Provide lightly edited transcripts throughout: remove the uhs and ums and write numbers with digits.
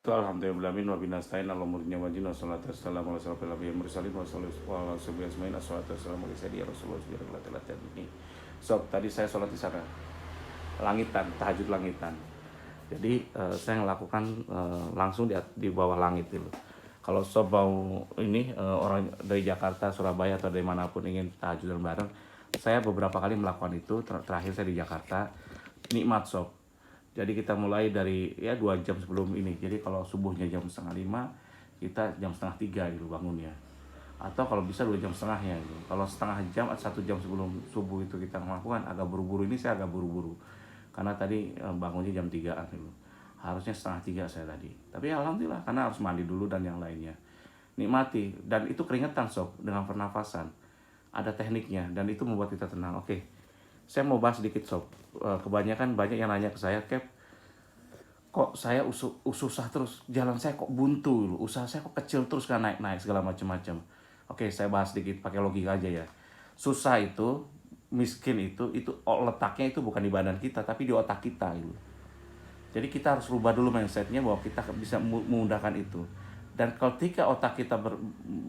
Alhamdulillahirabbil alamin wa binastain ala umurina wa jina salatu wassalamu ala asyrofil anbiya'i wal mursalin wa sallallahu asmain assalatu wassalamu ala sayyidina rasulullah sallallahu ini. So, tadi saya sholat di sana langitan, tahajud langitan. Jadi saya melakukan langsung di bawah langit itu. Kalau sob mau ini orang dari Jakarta, Surabaya atau dari manapun ingin tahajudan bareng, saya beberapa kali melakukan itu. Terakhir saya di Jakarta, nikmat sob. Jadi kita mulai dari ya 2 jam sebelum ini. Jadi kalau subuhnya jam 4:30, kita jam 2:30 gitu bangunnya. Atau kalau bisa 2 jam setengahnya gitu. Kalau setengah jam atau 1 jam sebelum subuh itu kita melakukan agak buru-buru. Ini saya agak buru-buru. Karena tadi bangunnya jam 3-an gitu. Harusnya 2:30 saya tadi. Tapi alhamdulillah karena harus mandi dulu dan yang lainnya. Nikmati. Dan itu keringetan sob dengan pernafasan. Ada tekniknya dan itu membuat kita tenang. Oke. Saya mau bahas sedikit sob. Kebanyakan banyak yang nanya ke saya, Cap, kok saya susah terus, jalan saya kok buntu, usaha saya kok kecil terus kan naik-naik segala macam-macam. Oke, saya bahas sedikit pakai logika aja ya. Susah itu, miskin itu letaknya itu bukan di badan kita tapi di otak kita itu. Jadi kita harus rubah dulu mindsetnya bahwa kita bisa memudahkan itu. Dan ketika otak kita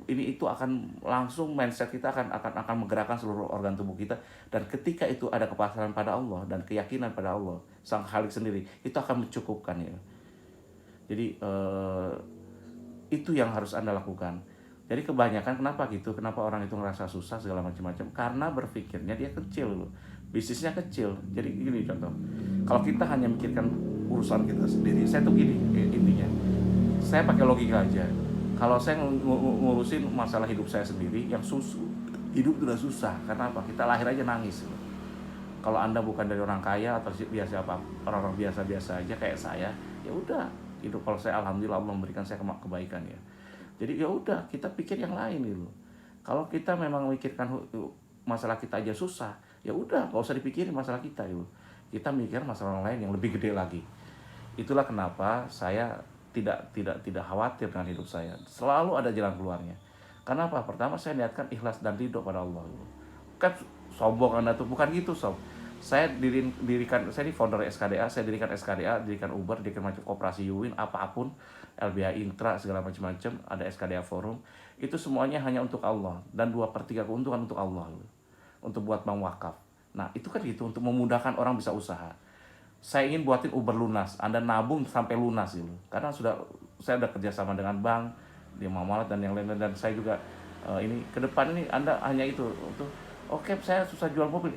ini itu akan langsung mindset kita akan menggerakkan seluruh organ tubuh kita, dan ketika itu ada kepasrahan pada Allah dan keyakinan pada Allah Sang Khalik sendiri, itu akan mencukupkan ya. Jadi itu yang harus Anda lakukan. Jadi kebanyakan kenapa gitu? Kenapa orang itu ngerasa susah segala macam-macam? Karena berpikirnya dia kecil loh. Bisnisnya kecil. Jadi gini contoh. Kalau kita hanya mikirkan urusan kita sendiri, saya tuh gini intinya. Saya pakai logika aja. Kalau saya ngurusin masalah hidup saya sendiri, yang hidup sudah susah. Karena apa? Kita lahir aja nangis. Kalau Anda bukan dari orang kaya atau biasa apa, orang-orang biasa-biasa aja kayak saya, ya udah. Hidup kalau saya alhamdulillah Allah memberikan saya kebaikan ya. Jadi ya udah, kita pikir yang lain gitu. Kalau kita memang memikirkan masalah kita aja susah, ya udah, nggak usah dipikirin masalah kita gitu. Kita mikir masalah orang lain yang lebih gede lagi. Itulah kenapa saya tidak khawatir dengan hidup saya. Selalu ada jalan keluarnya. Kenapa? Pertama saya niatkan ikhlas dan ridho pada Allah. Kan sombong Anda tuh, bukan gitu sob. Saya saya ini founder SKDA, saya dirikan SKDA, dirikan Uber, dirikan macam koperasi Yuwin, apapun, LBH Intra segala macam-macam, ada SKDA Forum. Itu semuanya hanya untuk Allah, dan 2/3 keuntungan untuk Allah, untuk buat bank wakaf. Nah itu kan gitu, untuk memudahkan orang bisa usaha. Saya ingin buatin Uber lunas, Anda nabung sampai lunas gitu. Karena saya udah kerjasama dengan bank di Mamalat dan yang lain, dan saya juga ini ke depan ini Anda hanya itu untuk oke, saya susah jual mobil,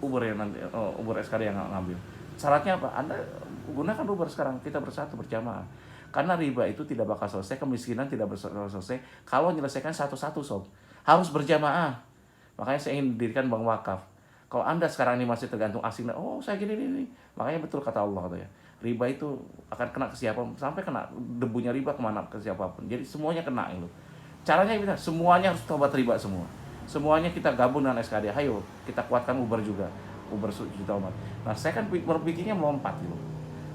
Uber yang nanti Uber SKD yang ngambil. Syaratnya apa? Anda gunakan Uber sekarang, kita bersatu berjamaah. Karena riba itu tidak bakal selesai, kemiskinan tidak bakal selesai kalau menyelesaikan satu-satu sob. Harus berjamaah. Makanya saya ingin dirikan bank wakaf. Kalau Anda sekarang ini masih tergantung asing, oh saya gini. Makanya betul kata Allah katanya. Riba itu akan kena ke siapa, sampai kena debunya riba kemana ke siapapun. Jadi semuanya kena itu. Caranya kita semuanya harus tobat riba semua. Semuanya kita gabung dengan SKD. Ayo kita kuatkan Uber juga. Uber juta umat. Nah saya kan berpikirnya melompat gitu.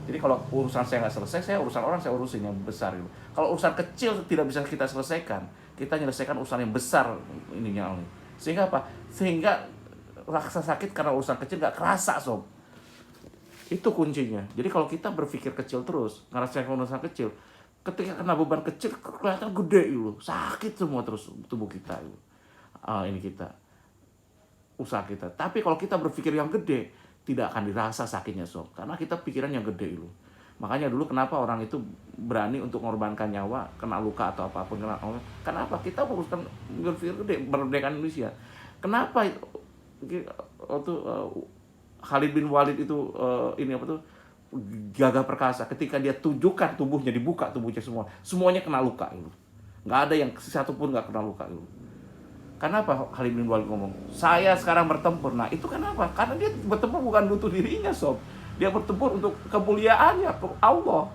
Jadi kalau urusan saya nggak selesai, saya urusan orang saya urusin yang besar gitu. Kalau urusan kecil tidak bisa kita selesaikan, kita menyelesaikan urusan yang besar ininya. Sehingga apa? Sehingga rasa sakit karena urusan kecil gak kerasa sob. Itu kuncinya. Jadi kalau kita berpikir kecil terus, ngerasain urusan kecil, ketika kena beban kecil kelihatan gede gitu, sakit semua terus tubuh kita itu. Ini kita usaha kita. Tapi kalau kita berpikir yang gede, tidak akan dirasa sakitnya sob, karena kita pikiran yang gede itu. Makanya dulu kenapa orang itu berani untuk mengorbankan nyawa, kena luka atau apapun, kenapa? Kita beruskan berpikir gede, merdeka Indonesia. Kenapa waktu Khalid bin Walid itu ini apa tuh, gagah perkasa, ketika dia tunjukkan tubuhnya, dibuka tubuhnya semuanya kena luka itu. Nggak ada yang satu pun nggak kena luka itu. Kenapa Khalid bin Walid ngomong saya sekarang bertempur? Nah itu kenapa? Karena dia bertempur bukan untuk dirinya sob, dia bertempur untuk kemuliaannya Allah,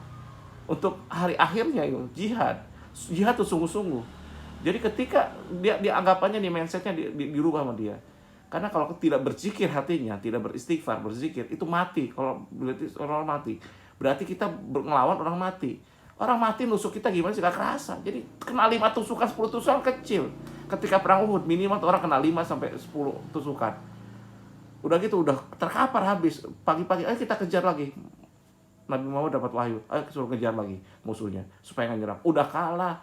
untuk hari akhirnya itu. Jihad itu sungguh-sungguh. Jadi ketika dia anggapannya, di mindsetnya dirubah sama dia. Karena kalau tidak berzikir hatinya, tidak beristighfar, berzikir, itu mati. Kalau berarti orang mati, berarti kita ngelawan orang mati. Orang mati nusuk kita gimana sih, gak kerasa. Jadi kena 5 tusukan, 10 tusukan kecil. Ketika perang Uhud, minimal orang kena 5-10 tusukan. Udah gitu, udah terkapar habis. Pagi-pagi, ayo kita kejar lagi. Nabi Muhammad dapat wahyu, ayo suruh ngejar lagi musuhnya supaya nggak nyerang. Udah kalah,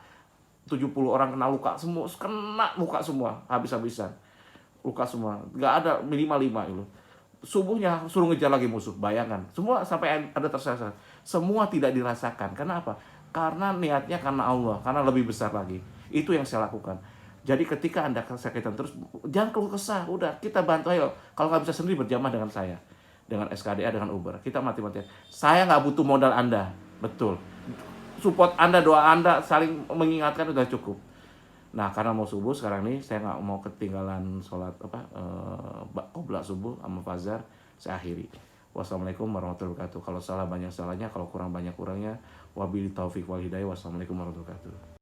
70 orang kena luka semua, kena luka semua, habis-habisan. Luka semua, nggak ada minimal 5 itu. Subuhnya suruh ngejar lagi musuh, bayangkan. Semua sampai ada tersesat. Semua tidak dirasakan. Kenapa? Karena niatnya karena Allah, karena lebih besar lagi. Itu yang saya lakukan. Jadi ketika Anda kesakitan terus, jangan keluh kesah, udah kita bantu ayo. Kalau nggak bisa sendiri, berjamaah dengan saya. Dengan SKDA, dengan Uber. Kita mati-matian. Saya nggak butuh modal Anda. Betul. Support Anda, doa Anda, saling mengingatkan udah cukup. Nah, karena mau subuh sekarang nih, saya nggak mau ketinggalan sholat qoblak subuh sama fajar, saya akhiri. Wassalamualaikum warahmatullahi wabarakatuh. Kalau salah banyak salahnya, kalau kurang banyak kurangnya. Wabillahi taufiq wal hidayah. Wassalamualaikum warahmatullahi wabarakatuh.